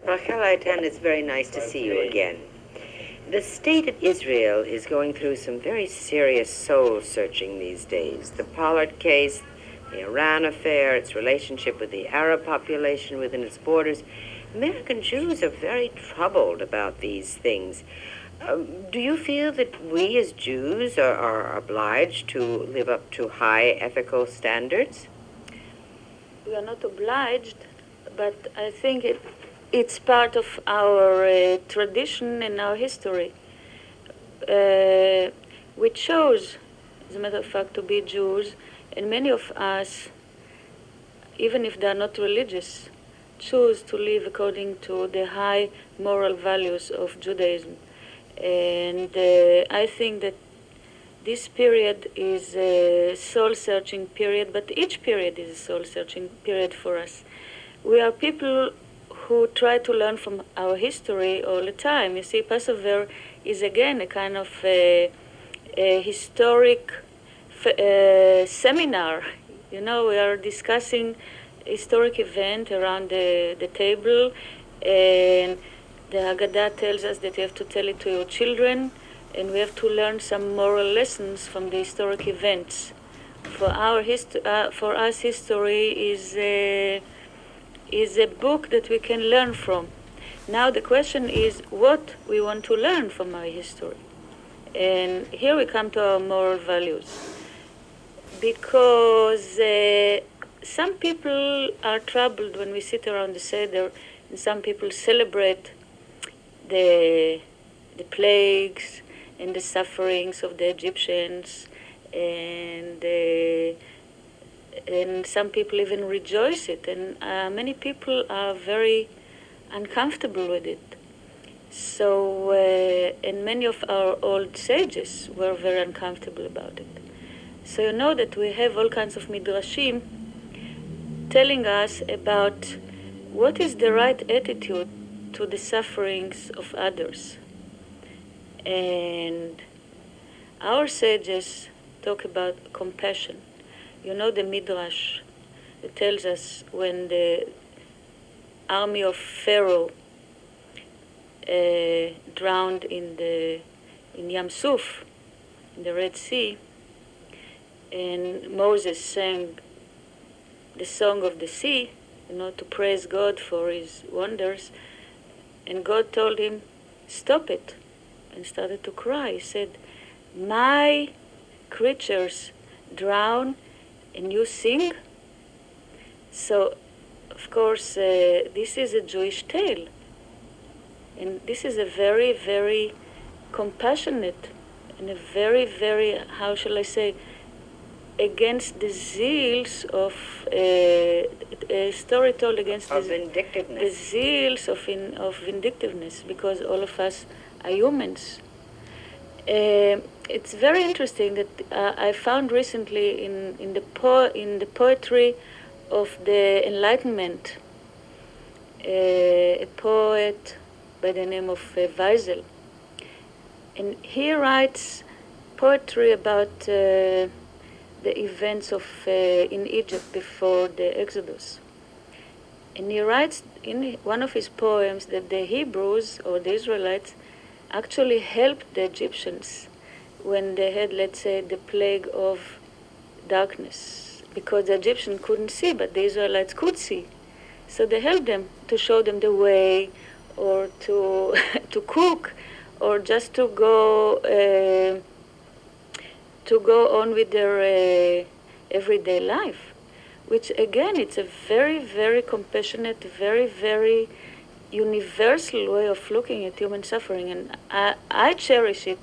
Rachel Eytan, it's very nice to see you again. The state of Israel is going through some very serious soul-searching these days. The Pollard case, the Iran affair, its relationship with the Arab population within its borders. American Jews are very troubled about these things. Do you feel that we as Jews are obliged to live up to high ethical standards? We are not obliged, but I think it's part of our tradition and our history. We chose, as a matter of fact, to be Jews, and many of us, even if they are not religious, choose to live according to the high moral values of Judaism. And I think that this period is a soul-searching period, but each period is a soul-searching period for us. We are people who try to learn from our history all the time. You see, Passover is again a kind of a historic seminar. You know, we are discussing a historic event around the table, and the Haggadah tells us that you have to tell it to your children, and we have to learn some moral lessons from the historic events. For us, history is a book that we can learn from. Now the question is what we want to learn from our history. And here we come to our moral values. Because some people are troubled when we sit around the Seder, and some people celebrate the plagues and the sufferings of the Egyptians, and some people even rejoice it, and many people are very uncomfortable with it. So, and many of our old sages were very uncomfortable about it. So you know that we have all kinds of midrashim telling us about what is the right attitude to the sufferings of others. And our sages talk about compassion. You know the Midrash that tells us when the army of Pharaoh drowned in Yam Suf, in the Red Sea, and Moses sang the song of the sea, to praise God for his wonders, and God told him, stop it, and started to cry. He said, my creatures drown and you sing? So, of course, this is a Jewish tale. And this is a very, very compassionate and a very, very, how shall I say, against the zeals of a story told against the vindictiveness. The zeals of vindictiveness, because all of us are humans. It's very interesting that I found recently in the poetry of the Enlightenment, a poet by the name of Weisel, and he writes poetry about the events of in Egypt before the Exodus. And he writes in one of his poems that the Hebrews or the Israelites actually helped the Egyptians when they had, let's say, the plague of darkness, because the Egyptians couldn't see, but the Israelites could see. So they helped them to show them the way, or to to cook, or just to go on with their everyday life, which again, it's a very, very compassionate, very, very universal way of looking at human suffering, and I cherish it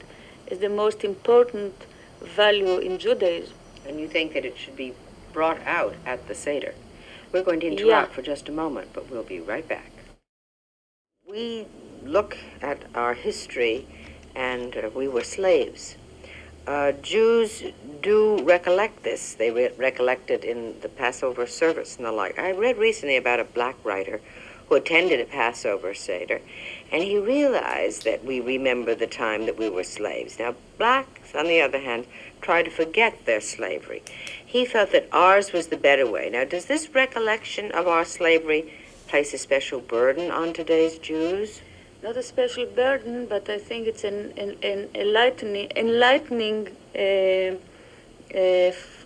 as the most important value in Judaism. And you think that it should be brought out at the Seder. We're going to interrupt for just a moment, but we'll be right back. We look at our history, and we were slaves. Jews do recollect this. They recollect it in the Passover service and the like. I read recently about a black writer who attended a Passover Seder, and he realized that we remember the time that we were slaves. Now, blacks, on the other hand, try to forget their slavery. He felt that ours was the better way. Now, does this recollection of our slavery place a special burden on today's Jews? Not a special burden, but I think it's an enlightening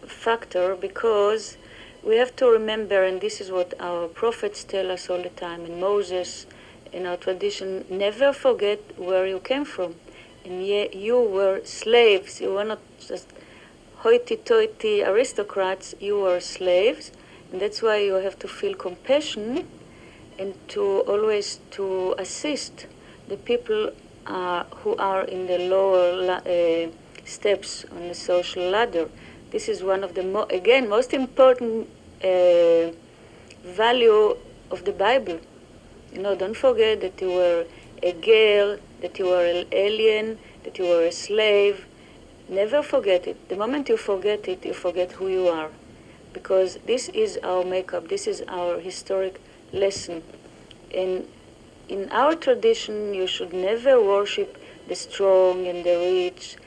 factor, because we have to remember, and this is what our prophets tell us all the time, and Moses in our tradition, never forget where you came from. And you were slaves. You were not just hoity-toity aristocrats. You were slaves, and that's why you have to feel compassion and to always to assist the people who are in the lower steps on the social ladder. This is one of the most important value of the Bible. Don't forget that you were a girl, that you were an alien, that you were a slave. Never forget it. The moment you forget it, you forget who you are. Because this is our makeup, this is our historic lesson. And in our tradition, you should never worship the strong and the rich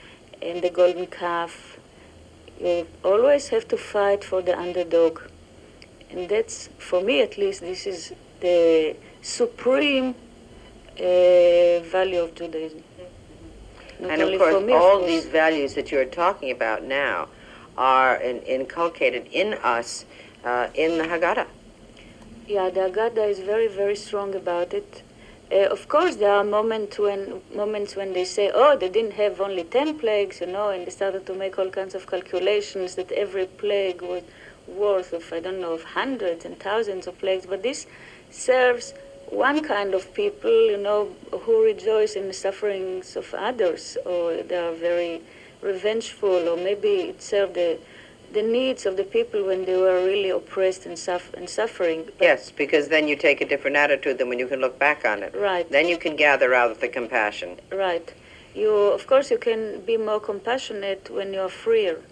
and the golden calf. You always have to fight for the underdog. And that's, for me at least, this is the supreme value of Judaism. And of course, all these values that you're talking about now are inculcated in us in the Haggadah. Yeah, the Haggadah is very, very strong about it. Of course, there are moments when they say, oh, they didn't have only 10 plagues, and they started to make all kinds of calculations that every plague was worth of, of hundreds and thousands of plagues. But this serves one kind of people, who rejoice in the sufferings of others, or they are very revengeful, or maybe it served the needs of the people when they were really oppressed and suffering. But yes, because then you take a different attitude than when you can look back on it. Right. Then you can gather out the compassion. Right. Of course, you can be more compassionate when you're freer.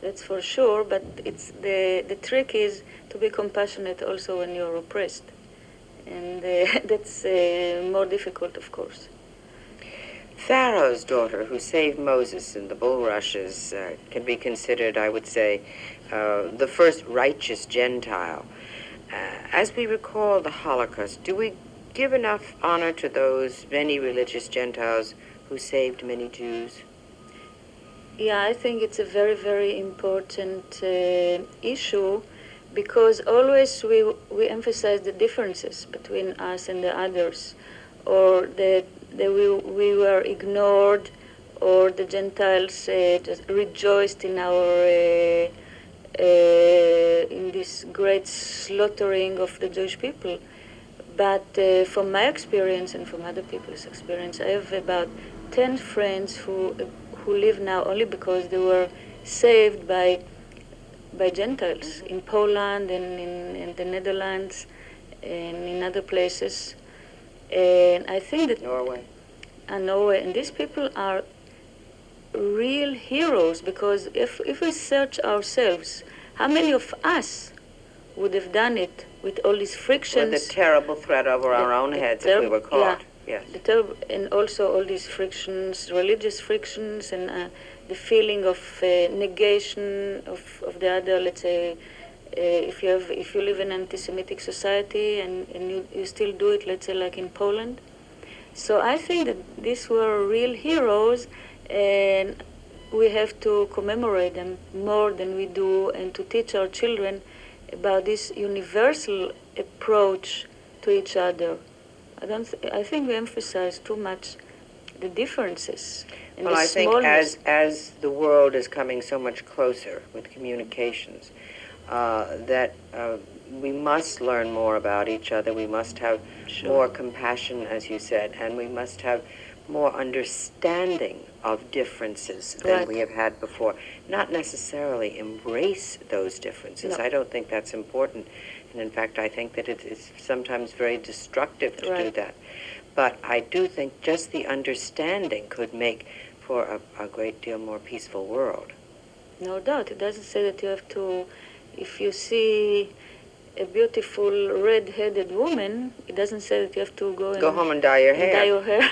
That's for sure, but it's the trick is to be compassionate also when you're oppressed. And that's more difficult, of course. Pharaoh's daughter, who saved Moses in the bulrushes, can be considered, I would say, the first righteous Gentile. As we recall the Holocaust, do we give enough honor to those many religious Gentiles who saved many Jews? Yeah, I think it's a very, very important issue, because always we emphasize the differences between us and the others, or that we were ignored, or the Gentiles just rejoiced in our in this great slaughtering of the Jewish people. But from my experience and from other people's experience, I have about 10 friends who live now only because they were saved by Gentiles in Poland and in the Netherlands and in other places. And I think that Norway. And these people are real heroes, because if we search ourselves, how many of us would have done it with all these frictions? With the terrible threat over our own heads if we were caught. Yeah, yes. And also all these frictions, religious frictions, and the feeling of negation of the other. Let's say, if you live in an anti-Semitic society and you still do it, let's say like in Poland. So I think that these were real heroes, and we have to commemorate them more than we do, and to teach our children about this universal approach to each other. I think we emphasize too much the differences and well, the I think smallness. as the world is coming so much closer with communications, that we must learn more about each other. We must have more compassion, as you said, and we must have more understanding of differences than we have had before. Not necessarily embrace those differences. No. I don't think that's important. And in fact, I think that it is sometimes very destructive to do that. But I do think just the understanding could make for a great deal more peaceful world. No doubt. It doesn't say that you have to, if you see a beautiful red-headed woman, it doesn't say that you have to go home and dye your hair. Dye your hair.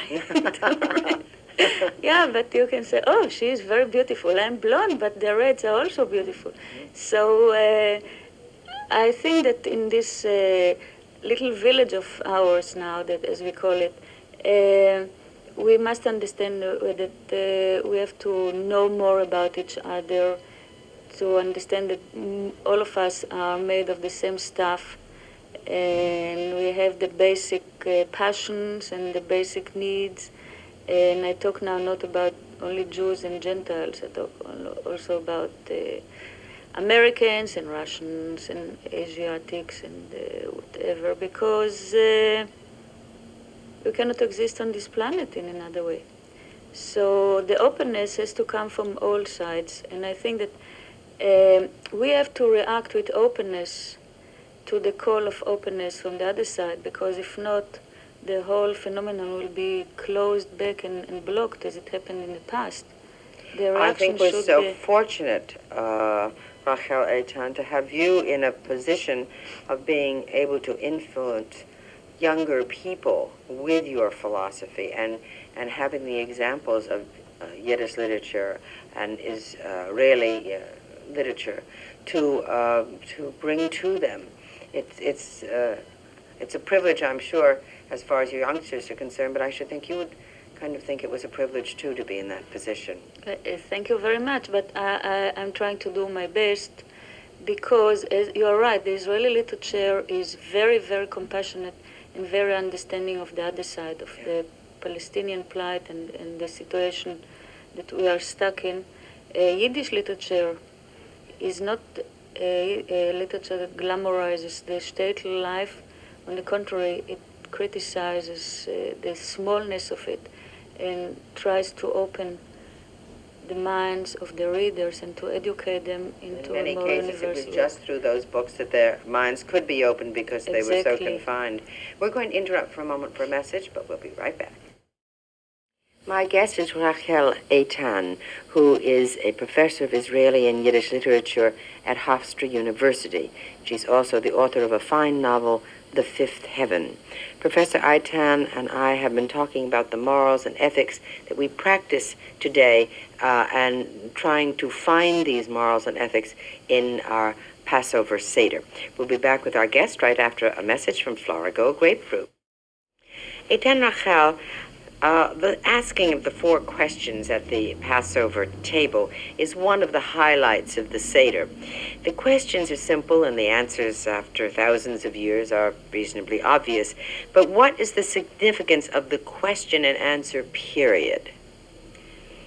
Yeah, but you can say, oh, she is very beautiful. I'm blonde, but the reds are also beautiful. So I think that in this little village of ours now, that as we call it, we must understand that we have to know more about each other, to understand that all of us are made of the same stuff, and we have the basic passions and the basic needs. And I talk now not about only Jews and Gentiles, I talk also about Americans and Russians and Asiatics and whatever, because we cannot exist on this planet in another way. So the openness has to come from all sides, and I think that we have to react with openness to the call of openness from the other side, because if not, the whole phenomenon will be closed back and blocked as it happened in the past. The I think we're should so be fortunate, Rachel Eytan, to have you in a position of being able to influence younger people with your philosophy and having the examples of Yiddish literature and Israeli literature to bring to them. It's a privilege, I'm sure, as far as your youngsters are concerned, but I should think you would kind of think it was a privilege, too, to be in that position. Thank you very much, but I'm trying to do my best, because you're right, the Israeli literature is very, very compassionate and very understanding of the other side, of the Palestinian plight and the situation that we are stuck in. Yiddish literature is not a literature that glamorizes the shtetl life. On the contrary, it criticizes the smallness of it and tries to open the minds of the readers and to educate them into a more universal. In many cases, it was just through those books that their minds could be opened because they were so confined. We're going to interrupt for a moment for a message, but we'll be right back. My guest is Rachel Eytan, who is a professor of Israeli and Yiddish literature at Hofstra University. She's also the author of a fine novel, The Fifth Heaven. Professor Eytan and I have been talking about the morals and ethics that we practice today and trying to find these morals and ethics in our Passover Seder. We'll be back with our guest right after a message from Florigo Grapefruit. Eytan, Rachel, the asking of the 4 questions at the Passover table is one of the highlights of the Seder. The questions are simple and the answers after thousands of years are reasonably obvious. But what is the significance of the question and answer period?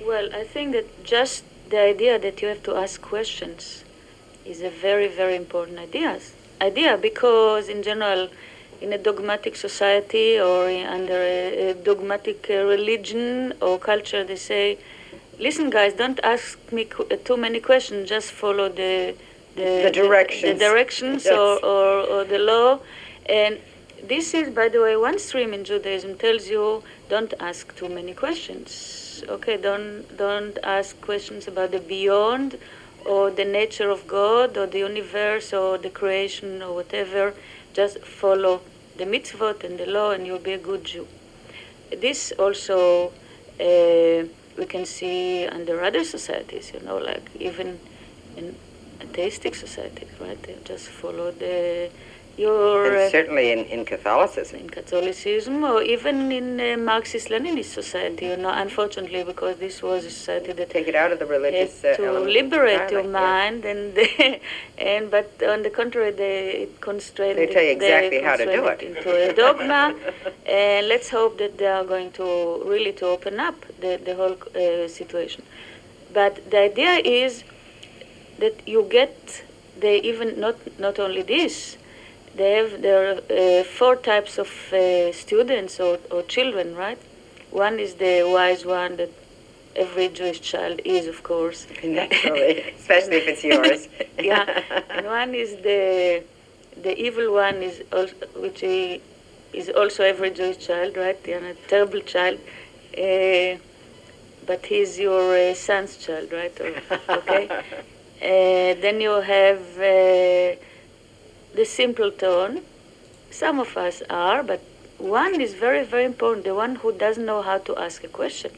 Well, I think that just the idea that you have to ask questions is a very, very important idea, because in general, in a dogmatic society or under a dogmatic religion or culture, they say, listen guys, don't ask me too many questions, just follow the directions Yes. or the law. And this is, by the way, one stream in Judaism tells you don't ask too many questions. Okay, don't ask questions about the beyond or the nature of God or the universe or the creation or whatever. Just follow the mitzvot and the law and you'll be a good Jew. This also we can see under other societies, like even in atheistic societies, right? They just follow And certainly in Catholicism. In Catholicism, or even in Marxist-Leninist society, unfortunately, because this was a society that take it out of the religious had to liberate your mind, yeah. but on the contrary, they constrained. They tell you exactly how to do it into a dogma, and let's hope that they are going to really to open up the whole situation. But the idea is that you get even not only this. There are 4 types of students or children, right? One is the wise one that every Jewish child is, of course. Naturally, especially if it's yours. Yeah, and one is the evil one, which is also every Jewish child, right? A terrible child, but he's your son's child, right? Okay. Then you have the simpleton. Some of us are, but one is very, very important, the one who doesn't know how to ask a question.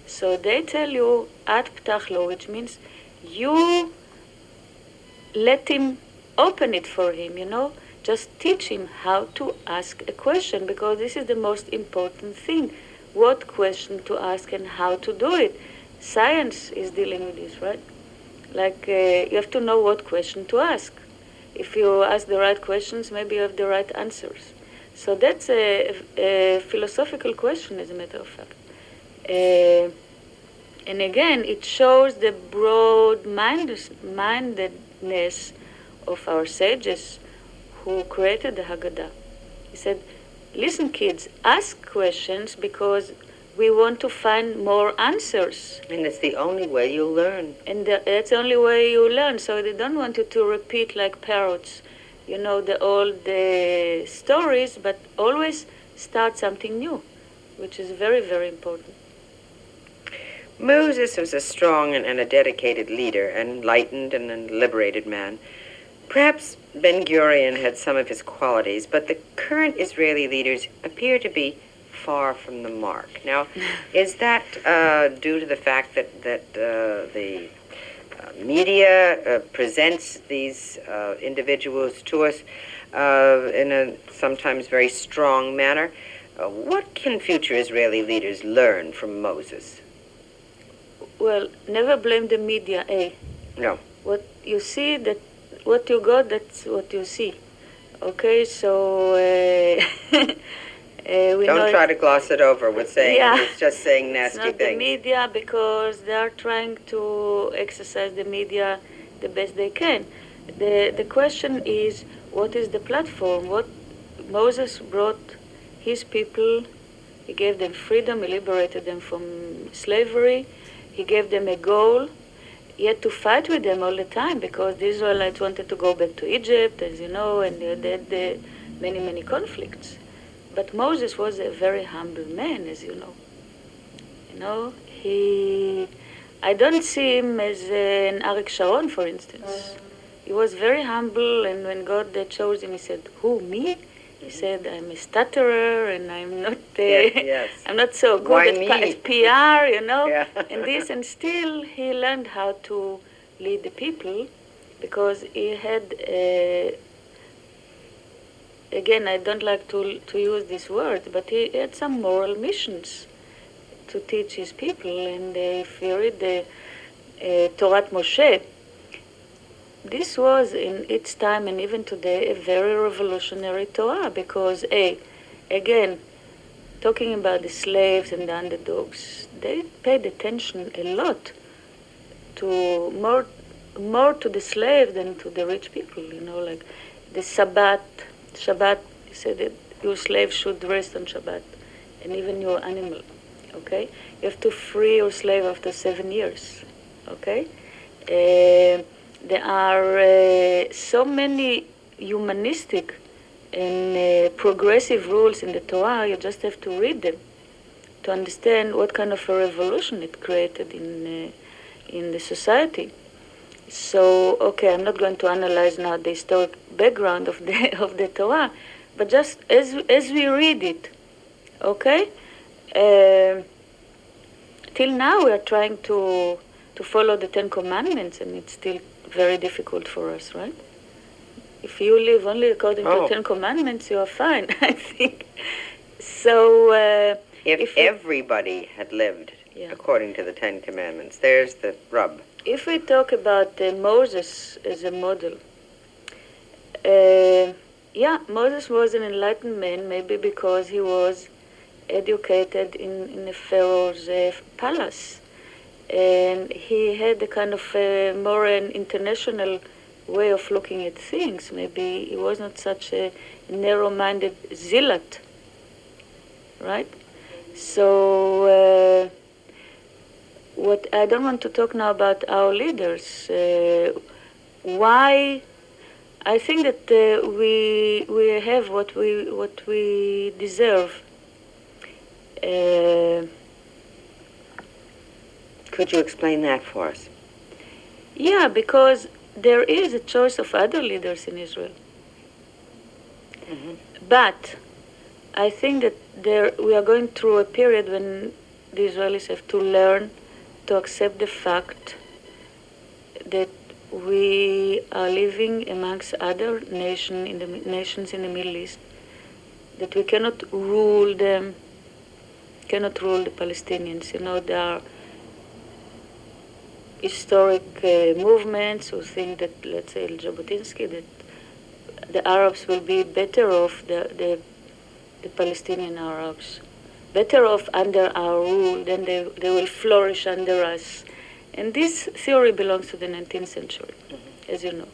So they tell you, at ptach, which means you let him open it for him, just teach him how to ask a question, because this is the most important thing. What question to ask and how to do it. Science is dealing with this, right? Like you have to know what question to ask. If you ask the right questions, maybe you have the right answers. So that's a philosophical question, as a matter of fact. And again, it shows the broad-mindedness of our sages who created the Haggadah. He said, listen, kids, ask questions because we want to find more answers. And it's the only way you'll learn. And that's the only way you learn. So they don't want you to repeat like parrots, the old stories, but always start something new, which is very, very important. Moses was a strong and a dedicated leader, an enlightened and a liberated man. Perhaps Ben-Gurion had some of his qualities, but the current Israeli leaders appear to be far from the mark. Now, is that due to the fact that the media presents these individuals to us in a sometimes very strong manner? What can future Israeli leaders learn from Moses? Well, never blame the media, No. What you see, what you got, that's what you see. Okay, so we don't try to gloss it over with saying it's just saying nasty things. It's not things. the media, because they are trying to exercise the media the best they can. The question is, what is the platform? What Moses brought his people, he gave them freedom, he liberated them from slavery, he gave them a goal. He had to fight with them all the time because the Israelites wanted to go back to Egypt, as you know, and they had many, many conflicts. But Moses was a very humble man, as you know. I don't see him as an Arik Sharon, for instance. He was very humble, and when God chose him, he said, "Who, me?" He said, "I'm a stutterer, and I'm not. Yes. I'm not so good at PR, Yeah. and this." And still, he learned how to lead the people, because he had. Again, I don't like to use this word, but he had some moral missions to teach his people. And if you read the Torah Moshe, this was in its time and even today a very revolutionary Torah, because again, talking about the slaves and the underdogs, they paid attention a lot to more to the slaves than to the rich people. Like the Shabbat, he said that your slave should rest on Shabbat, and even your animal. Okay, you have to free your slave after 7 years. Okay. There are so many humanistic and progressive rules in the Torah. You just have to read them to understand what kind of a revolution it created in the society. So, okay, I'm not going to analyze now the historic background of the Torah, but just as we read it, okay. Till now, we are trying to follow the Ten Commandments, and it's still very difficult for us, right? If you live only according to the Ten Commandments, you are fine, I think. So, if everybody had lived according to the Ten Commandments, there's the rub. If we talk about Moses as a model, Moses was an enlightened man, maybe because he was educated in the Pharaoh's palace. And he had a kind of more an international way of looking at things. Maybe he was not such a narrow-minded zealot, right? So what I don't want to talk now about our leaders. Why? I think that we have what we deserve. Could you explain that for us? Yeah, because there is a choice of other leaders in Israel. Mm-hmm. But I think that we are going through a period when the Israelis have to learn to accept the fact that we are living amongst other nations in the Middle East, that we cannot rule them, cannot rule the Palestinians. There are historic movements who think that, let's say, Jabotinsky, that the Arabs will be better off, the Palestinian Arabs, better off under our rule, then they will flourish under us. And this theory belongs to the 19th century, as you know.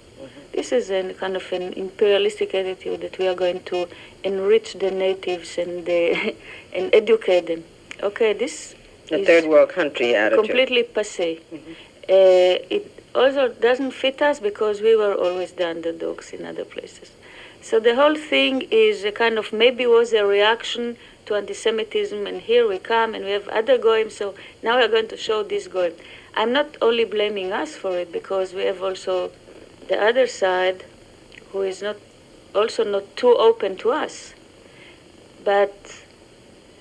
This is a kind of an imperialistic attitude that we are going to enrich the natives and and educate them. Okay, this the is third world country attitude. Completely passé. It also doesn't fit us because we were always the underdogs in other places. So the whole thing is a kind of, maybe was a reaction to anti-Semitism, and here we come and we have other goyim, so now we're going to show this goyim. I'm not only blaming us for it, because we have also the other side who is also not too open to us. But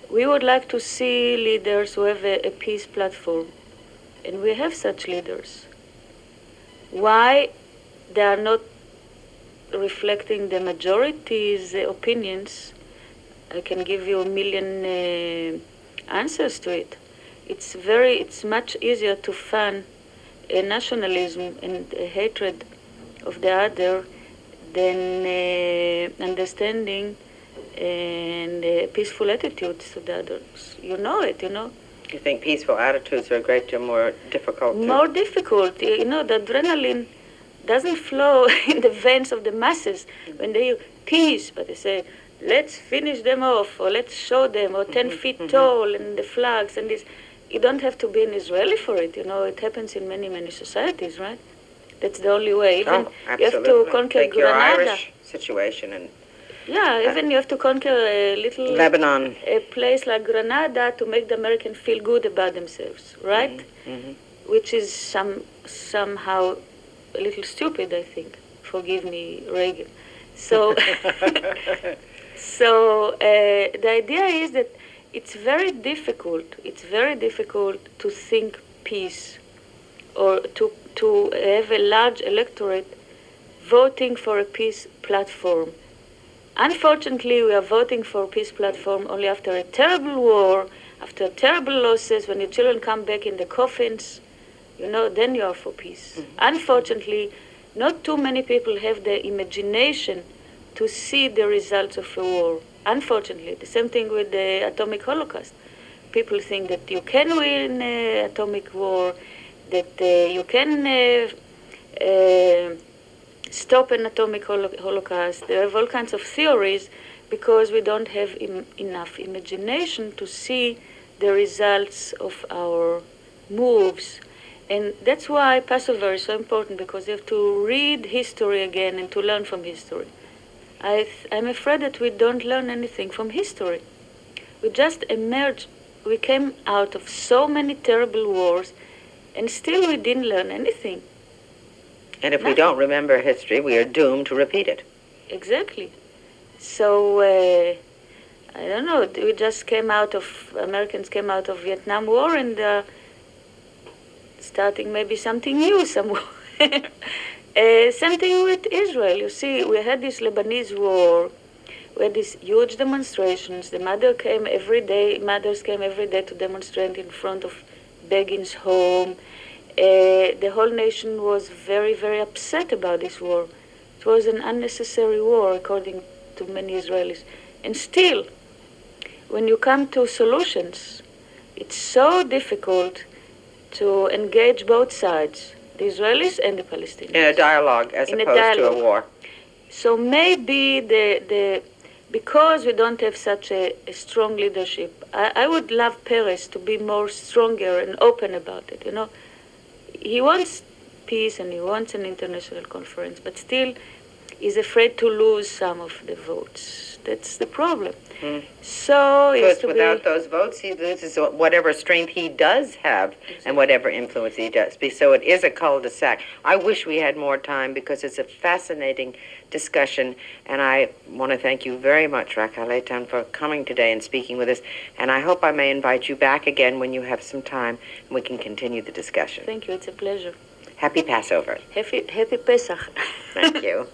we would like to see leaders who have a peace platform, and we have such leaders. Why they are not reflecting the majority's opinions, I can give you a million answers to it. It's much easier to fan a nationalism and a hatred of the other than understanding and peaceful attitudes to the others. You know it. You think peaceful attitudes are a great deal more difficult? More difficult. The adrenaline doesn't flow in the veins of the masses when they hear peace, but they say, let's finish them off, or let's show them, or 10 feet tall, and the flags, and this. You don't have to be an Israeli for it. It happens in many, many societies, right? That's the only way. Even you have to conquer Take your Granada. Irish situation and even you have to conquer a little Lebanon, a place like Granada to make the Americans feel good about themselves, right? Which is somehow a little stupid, I think. Forgive me, Reagan. So, the idea is that it's very difficult. It's very difficult to think peace, or to have a large electorate voting for a peace platform. Unfortunately, we are voting for a peace platform only after a terrible war, after terrible losses, when your children come back in the coffins, then you are for peace. Unfortunately, not too many people have the imagination to see the results of a war. Unfortunately, the same thing with the atomic holocaust. People think that you can win an atomic war, that you can stop an atomic holocaust. There are all kinds of theories because we don't have enough imagination to see the results of our moves. And that's why Passover is so important, because you have to read history again and to learn from history. I'm afraid that we don't learn anything from history. We just emerged. We came out of so many terrible wars, and still we didn't learn anything. And if we don't remember history, we are doomed to repeat it. Exactly. So, I don't know, Americans came out of Vietnam War and starting maybe something new somewhere. Same thing with Israel. You see, we had this Lebanese war, we had these huge demonstrations. The mothers came every day to demonstrate in front of Begin's home. The whole nation was very, very upset about this war. It was an unnecessary war, according to many Israelis. And still, when you come to solutions, it's so difficult to engage both sides, the Israelis and the Palestinians. In a dialogue as opposed to a war. So maybe because we don't have such a strong leadership, I would love Peres to be more stronger and open about it, He wants peace and he wants an international conference, but still is afraid to lose some of the votes. That's the problem. So without those votes, he loses whatever strength he does have and whatever influence he does. So it is a cul-de-sac. I wish we had more time because it's a fascinating discussion, and I want to thank you very much, Eytan, for coming today and speaking with us. And I hope I may invite you back again when you have some time and we can continue the discussion. Thank you. It's a pleasure. Happy Passover. Happy Pesach. Thank you.